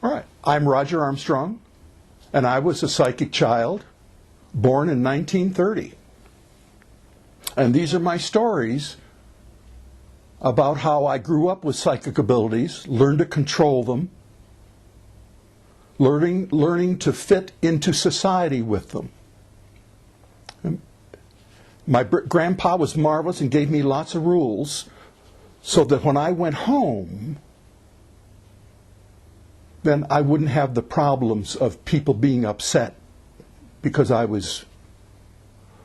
All right, I'm Roger Armstrong, and I was a psychic child, born in 1930. And these are my stories about how I grew up with psychic abilities, learned to control them, learning to fit into society with them. My grandpa was marvelous and gave me lots of rules so that when I went home, then I wouldn't have the problems of people being upset because I was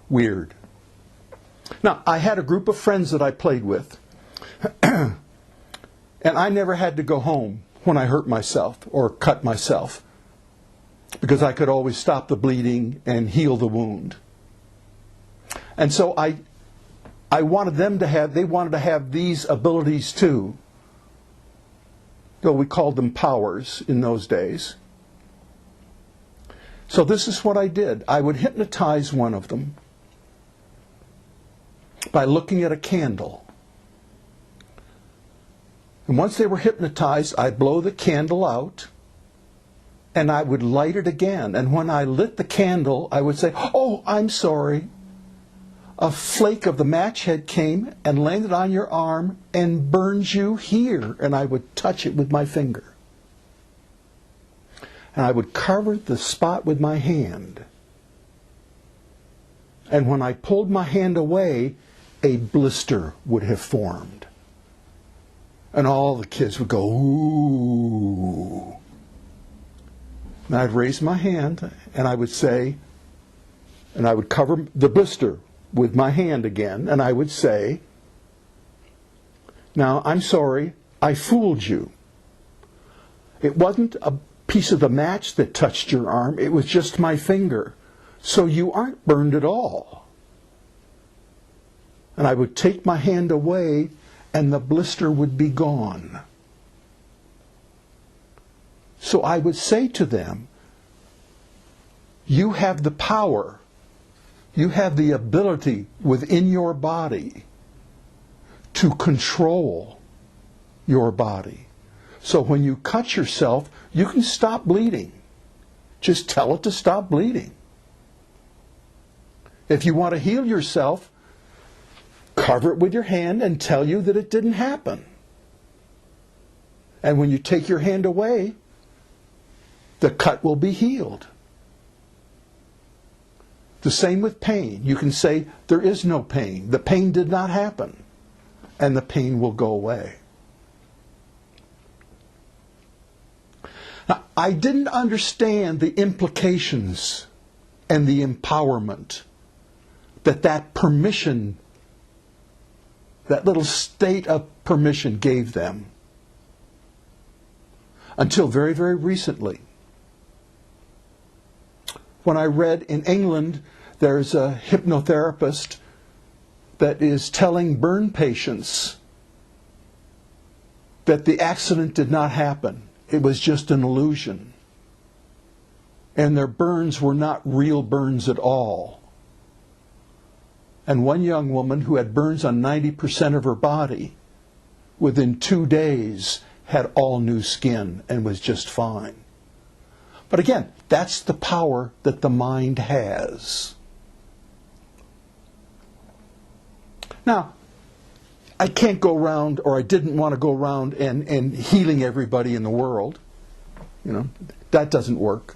weird. Now, I had a group of friends that I played with, and I never had to go home when I hurt myself or cut myself because I could always stop the bleeding and heal the wound. And so I wanted them to have, they wanted to have these abilities too. Though we called them powers in those days. So this is what I did. I would hypnotize one of them by looking at a candle. And once they were hypnotized, I'd blow the candle out and I would light it again. And when I lit the candle, I would say, "Oh, I'm sorry. A flake of the match head came and landed on your arm and burned you here." And I would touch it with my finger. And I would cover the spot with my hand. And when I pulled my hand away, a blister would have formed. And all the kids would go, "Ooh." And I'd raise my hand and I would say, and I would cover the blister with my hand again, and I would say, "Now, I'm sorry, I fooled you. It wasn't a piece of the match that touched your arm, it was just my finger. So you aren't burned at all." And I would take my hand away, and the blister would be gone. So I would say to them, "You have the power. You have the ability within your body to control your body. So when you cut yourself, you can stop bleeding. Just tell it to stop bleeding. If you want to heal yourself, cover it with your hand and tell you that it didn't happen. And when you take your hand away, the cut will be healed." The same with pain. You can say, "There is no pain. The pain did not happen." And the pain will go away. Now, I didn't understand the implications and the empowerment that permission, that little state of permission gave them until very, very recently. When I read in England, there's a hypnotherapist that is telling burn patients that the accident did not happen. It was just an illusion. And their burns were not real burns at all. And one young woman who had burns on 90% of her body, within 2 days, had all new skin and was just fine. But again, that's the power that the mind has. Now, I can't go around, or I didn't want to go around and healing everybody in the world. You know, that doesn't work.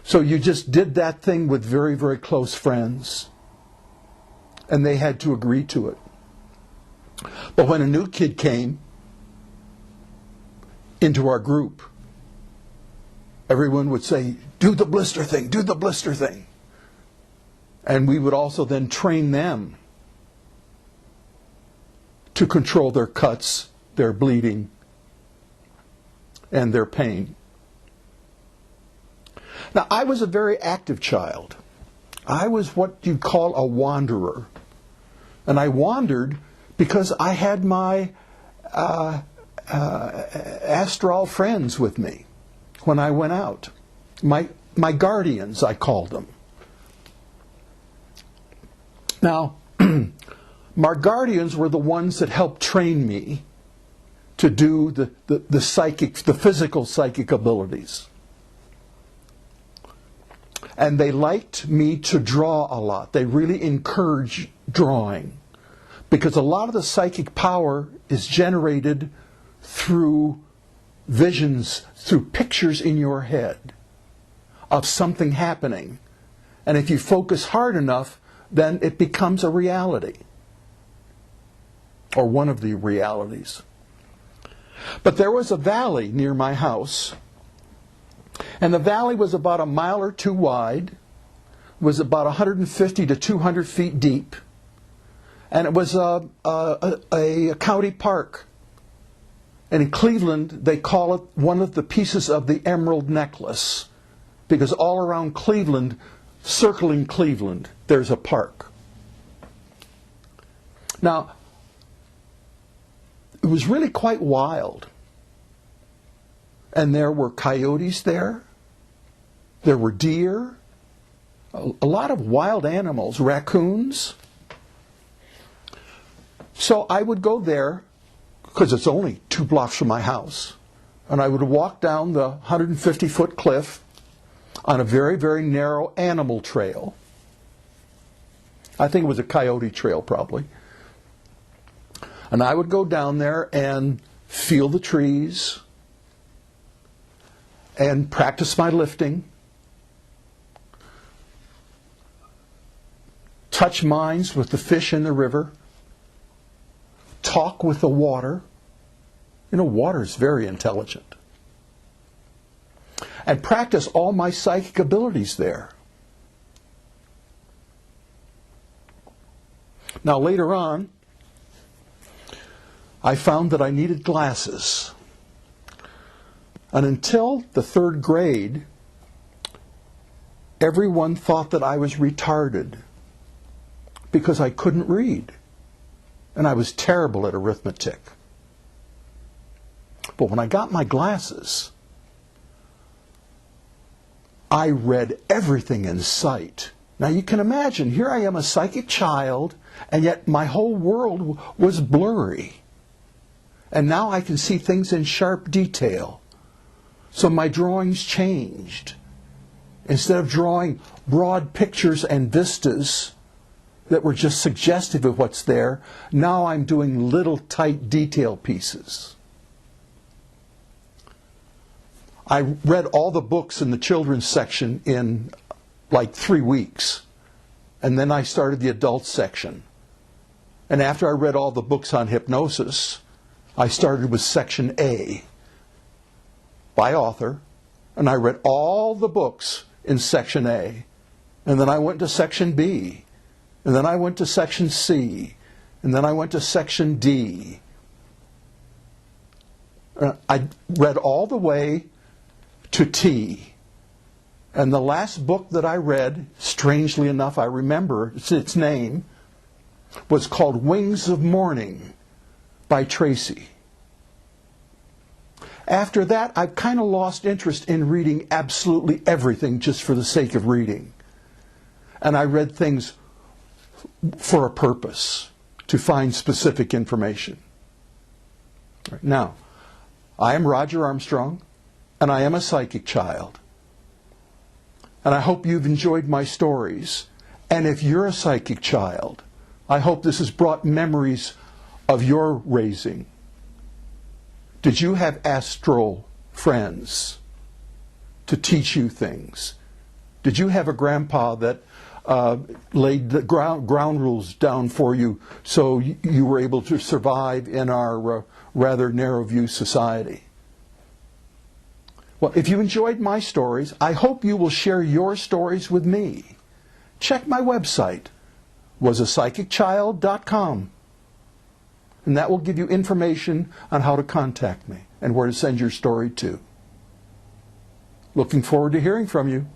So you just did that thing with very, very close friends. And they had to agree to it. But when a new kid came into our group, everyone would say, "Do the blister thing, do the blister thing." And we would also then train them to control their cuts, their bleeding, and their pain. Now, I was a very active child. I was what you'd call a wanderer. And I wandered because I had my Astrol friends with me when I went out. My guardians, I called them. Now, my guardians were the ones that helped train me to do the physical psychic abilities. And they liked me to draw a lot. They really encourage drawing, because a lot of the psychic power is generated through visions, through pictures in your head of something happening. And if you focus hard enough, then it becomes a reality, or one of the realities. But there was a valley near my house, and the valley was about a mile or two wide, was about 150 to 200 feet deep, and it was a county park. And in Cleveland, they call it one of the pieces of the emerald necklace, because all around Cleveland, circling Cleveland, there's a park. Now, it was really quite wild. And there were coyotes there. There were deer. A lot of wild animals, raccoons. So I would go there, because it's only 2 blocks from my house. And I would walk down the 150-foot cliff on a very, very narrow animal trail. I think it was a coyote trail, probably. And I would go down there and feel the trees and practice my lifting, touch minds with the fish in the river, talk with the water. You know, water is very intelligent. And practice all my psychic abilities there. Now, later on, I found that I needed glasses. And until the 3rd grade, everyone thought that I was retarded because I couldn't read. And I was terrible at arithmetic. But when I got my glasses, I read everything in sight. Now you can imagine, here I am, a psychic child, and yet my whole world was blurry. And now I can see things in sharp detail. So my drawings changed. Instead of drawing broad pictures and vistas that were just suggestive of what's there, now I'm doing little tight detail pieces. I read all the books in the children's section in like 3 weeks. And then I started the adult section. And after I read all the books on hypnosis, I started with section A by author, and I read all the books in section A. And then I went to section B, and then I went to section C, and then I went to section D. I read all the way to T. And the last book that I read, strangely enough, I remember its name, was called Wings of Morning by Tracy. After that, I've kind of lost interest in reading absolutely everything just for the sake of reading. And I read things for a purpose, to find specific information. Now, I am Roger Armstrong, and I am a psychic child. And I hope you've enjoyed my stories. And if you're a psychic child, I hope this has brought memories of your raising. Did you have Astrol friends to teach you things? Did you have a grandpa that laid the ground rules down for you so you were able to survive in our rather narrow view society? Well, if you enjoyed my stories, I hope you will share your stories with me. Check my website, wasapsychicchild.com. And that will give you information on how to contact me and where to send your story to. Looking forward to hearing from you.